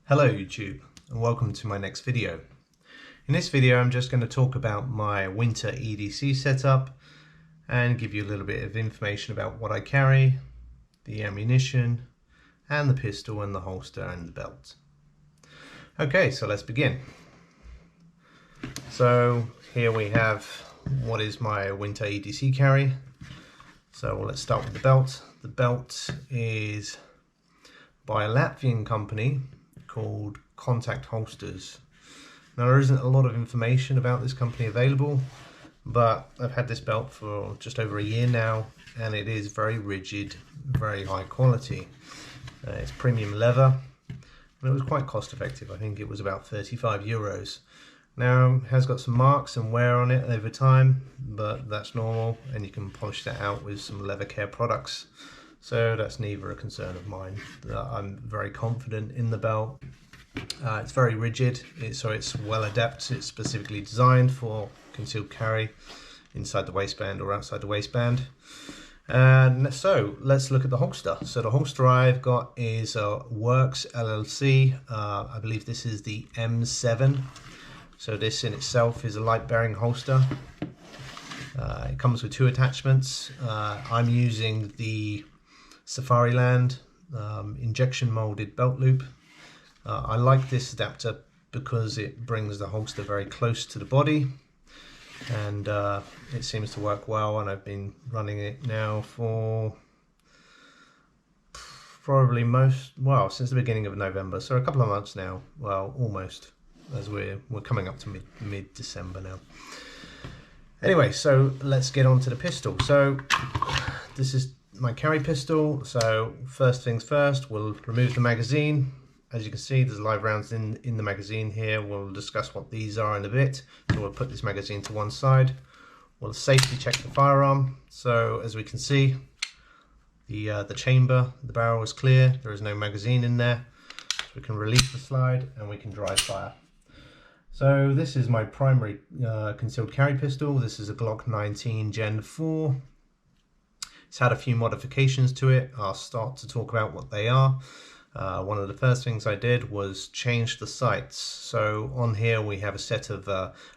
Hello YouTube, and welcome to my next video. In this video I'm just going to talk about my Winter EDC setup and give you a little bit of information about what I carry, the ammunition, and the pistol and the holster and the belt. Okay, so let's begin. So here we have what is my Winter EDC carry. So let's start with the belt. The belt is by a Latvian company called Contact Holsters. Now there isn't a lot of information about this company available, but I've had this belt for just over a year now and it is very rigid, very high quality. It's premium leather and it was quite cost effective. I think it was about 35 euros. Now it has got some marks and wear on it over time, but that's normal and you can polish that out with some leather care products. So that's neither a concern of mine. I'm very confident in the belt. It's very rigid, so it's well adapted. It's specifically designed for concealed carry inside the waistband or outside the waistband. And so let's look at the holster. So the holster I've got is a Works LLC. I believe this is the M7. So this in itself is a light bearing holster. It comes with two attachments. I'm using the Safariland injection molded belt loop. I like this adapter because it brings the holster very close to the body and it seems to work well, and I've been running it now for probably since the beginning of November, so a couple of months now. Well, almost, as we're coming up to mid-December now. Anyway, so let's get on to the pistol. So this is my carry pistol. So first things first, we'll remove the magazine. As you can see, there's live rounds in the magazine here. We'll discuss what these are in a bit. So we'll put this magazine to one side. We'll safety check the firearm. So as we can see, the chamber, the barrel is clear. There is no magazine in there. So we can release the slide and we can dry fire. So this is my primary concealed carry pistol. This is a Glock 19 Gen 4. It's had a few modifications to it. I'll start to talk about what they are. One of the first things I did was change the sights. So on here we have a set of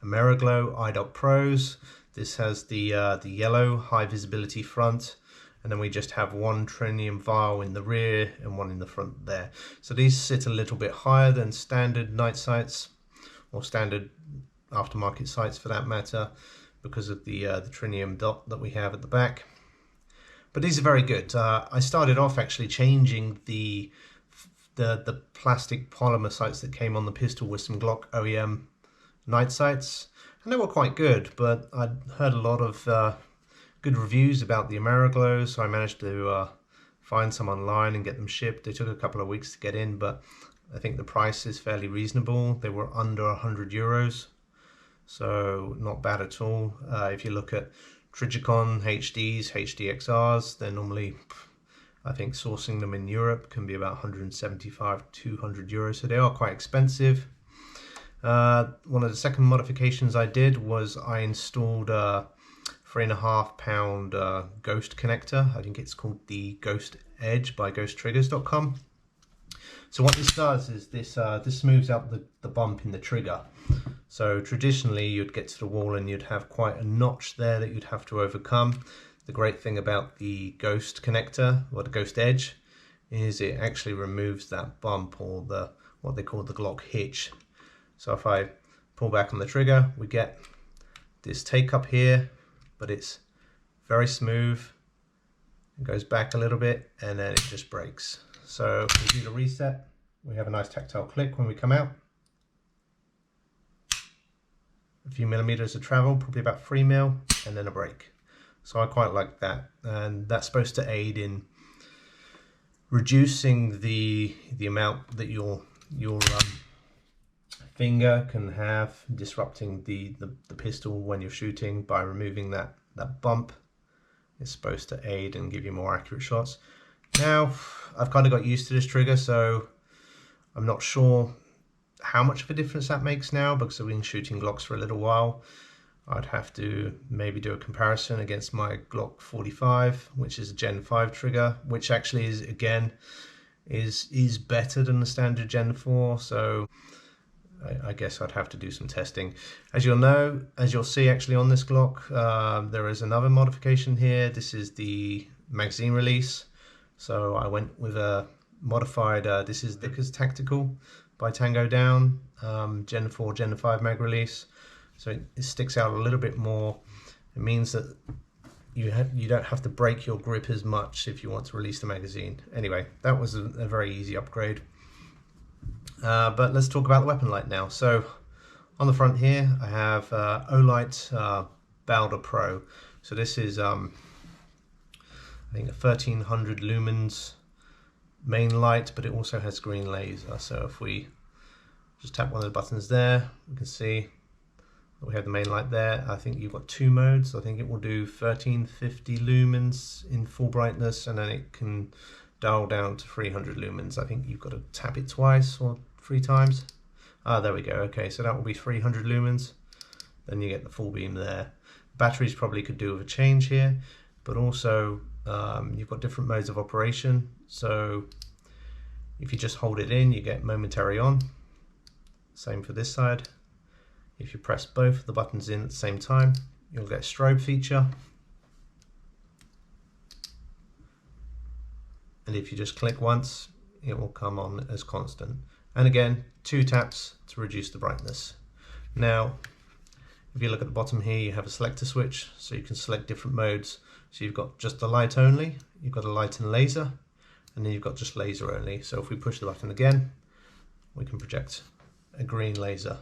Ameriglow iDot Pros. This has the yellow high visibility front, and then we just have one trinium vial in the rear and one in the front there. So these sit a little bit higher than standard night sights or standard aftermarket sights for that matter, because of the trinium dot that we have at the back. But these are very good. I started off actually changing the plastic polymer sights that came on the pistol with some Glock OEM night sights, and they were quite good, but I'd heard a lot of good reviews about the Ameriglow, so I managed to find some online and get them shipped. They took a couple of weeks to get in, but I think the price is fairly reasonable. They were under 100 euros, so not bad at all. If you look at Trigicon HDs, HDXRs, they're normally, I think sourcing them in Europe can be about 175 to 200 euros, so they are quite expensive. One of the second modifications I did was I installed a 3.5 pound Ghost connector. I think it's called the Ghost Edge by ghosttriggers.com. So what this does is this smooths out the bump in the trigger. So traditionally you'd get to the wall and you'd have quite a notch there that you'd have to overcome. The great thing about the Ghost connector, or the Ghost Edge, is it actually removes that bump, or what they call the Glock hitch. So if I pull back on the trigger, we get this take up here, but it's very smooth. It goes back a little bit and then it just breaks. So if we do the reset, we have a nice tactile click when we come out. A few millimeters of travel, probably about 3 mil, and then a break. So I quite like that, and that's supposed to aid in reducing the amount that your finger can have disrupting the pistol when you're shooting. By removing that bump, it's supposed to aid and give you more accurate shots. Now I've kind of got used to this trigger, so I'm not sure how much of a difference that makes now, because I've been shooting Glocks for a little while. I'd have to maybe do a comparison against my Glock 45, which is a Gen 5 trigger, which actually is, again, is better than the standard Gen 4, so I guess I'd have to do some testing. As you'll see actually on this Glock, there is another modification here. This is the magazine release. So I went with a modified, this is Vickers Tactical by Tango Down, Gen 4, Gen 5 mag release. So it sticks out a little bit more. It means that you don't have to break your grip as much if you want to release the magazine. Anyway, that was a very easy upgrade. But let's talk about the weapon light now. So on the front here, I have Olight Bowder Pro. So this is I think a 1300 lumens main light, but it also has green laser. So if we just tap one of the buttons there, we can see we have the main light there. I think you've got two modes. I think it will do 1350 lumens in full brightness, and then it can dial down to 300 lumens. I think you've got to tap it twice or 3 times. There we go. Okay, so that will be 300 lumens. Then you get the full beam there. Batteries probably could do with a change here, but also you've got different modes of operation. So if you just hold it in, you get momentary on. Same for this side. If you press both the buttons in at the same time, you'll get a strobe feature. And if you just click once, it will come on as constant. And again, 2 taps to reduce the brightness. Now, if you look at the bottom here, you have a selector switch, so you can select different modes. So you've got just the light only, you've got a light and laser, and then you've got just laser only. So if we push the button again, we can project a green laser.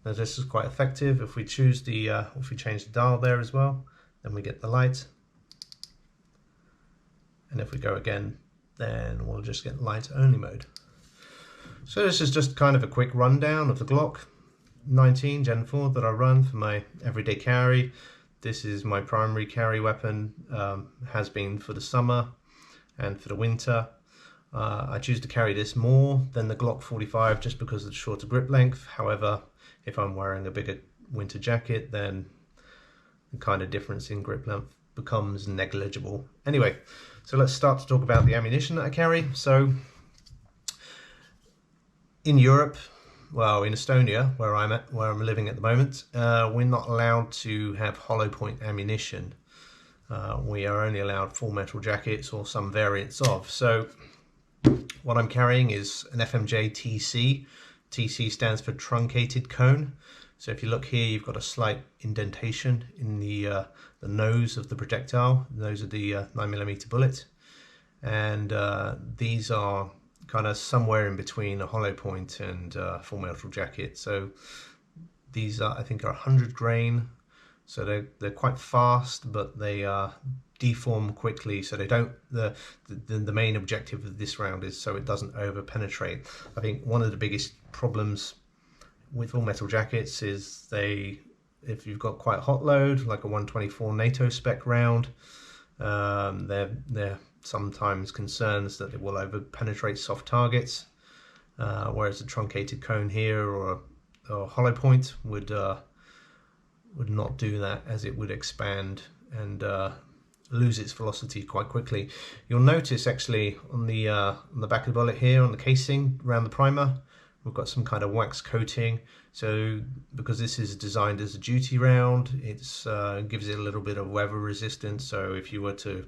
Now this is quite effective. If we choose the, if we change the dial there as well, then we get the light. And if we go again, then we'll just get light only mode. So this is just kind of a quick rundown of the Glock 19 Gen 4 that I run for my everyday carry. This is my primary carry weapon, has been for the summer and for the winter. I choose to carry this more than the Glock 45 just because of the shorter grip length. However, if I'm wearing a bigger winter jacket, then the kind of difference in grip length becomes negligible. Anyway, so let's start to talk about the ammunition that I carry. So in Europe, well, in Estonia, where I'm living at the moment, we're not allowed to have hollow point ammunition. We are only allowed full metal jackets or some variants of. So what I'm carrying is an FMJ TC. TC stands for truncated cone. So if you look here, you've got a slight indentation in the nose of the projectile. Those are the 9mm bullet, and these are kind of somewhere in between a hollow point and full metal jacket. So these are, I think, are 100 grain. So they're quite fast, but they deform quickly. So they don't. The main objective of this round is so it doesn't over penetrate. I think one of the biggest problems with full metal jackets is if you've got quite a hot load, like a 124 NATO spec round, they're sometimes concerns that it will over penetrate soft targets, whereas a truncated cone here or a hollow point would not do that, as it would expand and lose its velocity quite quickly. You'll notice actually on the back of the bullet here, on the casing around the primer, we've got some kind of wax coating. So because this is designed as a duty round, it's gives it a little bit of weather resistance. So if you were to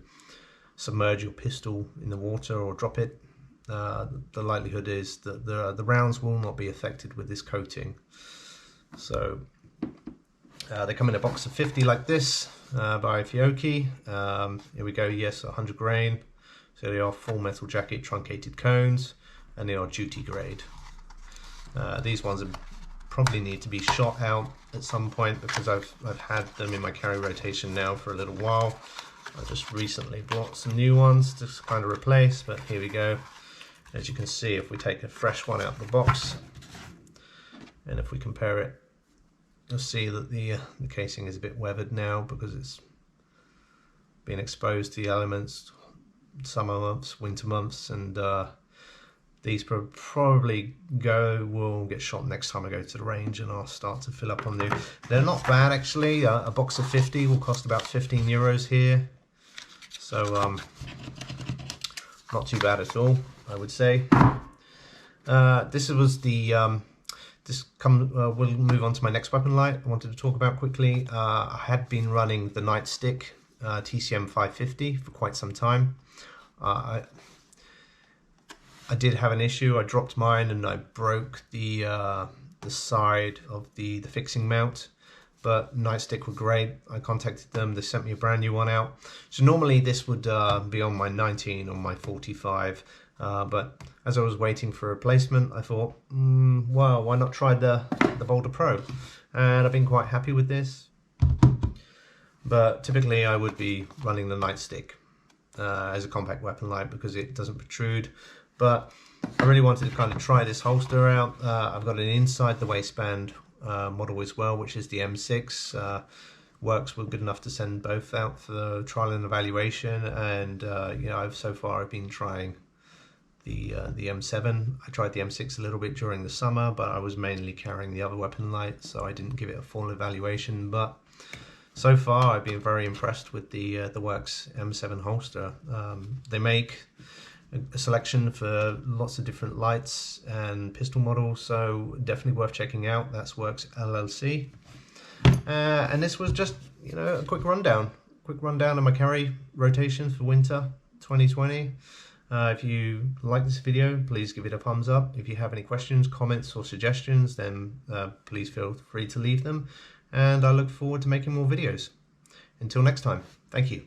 submerge your pistol in the water or drop it, the likelihood is that the rounds will not be affected with this coating. So they come in a box of 50 like this by Fiocchi. Here we go, yes, 100 grain. So they are full metal jacket truncated cones, and they are duty grade. These ones probably need to be shot out at some point because I've had them in my carry rotation now for a little while. I just recently bought some new ones to kind of replace, but here we go. As you can see, if we take a fresh one out of the box, and if we compare it, you'll see that the casing is a bit weathered now because it's been exposed to the elements, summer months, winter months, and these probably will get shot next time I go to the range, and I'll start to fill up on new. They're not bad actually. A box of 50 will cost about 15 euros here. So not too bad at all, I would say. This was the we'll move on to my next weapon light I wanted to talk about quickly. I had been running the nightstick TCM 550 for quite some time. I did have an issue. I dropped mine and I broke the side of the fixing mount. But Nightstick were great. I contacted them. They sent me a brand new one out. So normally this would be on my 19 or my 45. But as I was waiting for a replacement, I thought, well, why not try the Boulder Pro? And I've been quite happy with this. But typically I would be running the Nightstick as a compact weapon light because it doesn't protrude. But I really wanted to kind of try this holster out. I've got an inside the waistband model as well, which is the M6. Works were good enough to send both out for trial and evaluation, and you know, so far I've been trying the M7. I tried the M6 a little bit during the summer, but I was mainly carrying the other weapon light, so I didn't give it a full evaluation. But so far I've been very impressed with the Works M7 holster. They make a selection for lots of different lights and pistol models, so definitely worth checking out. That's Works LLC. And this was just, you know, a quick rundown of my carry rotations for winter 2020. If you like this video, please give it a thumbs up. If you have any questions, comments or suggestions, then please feel free to leave them, and I look forward to making more videos. Until next time, thank you.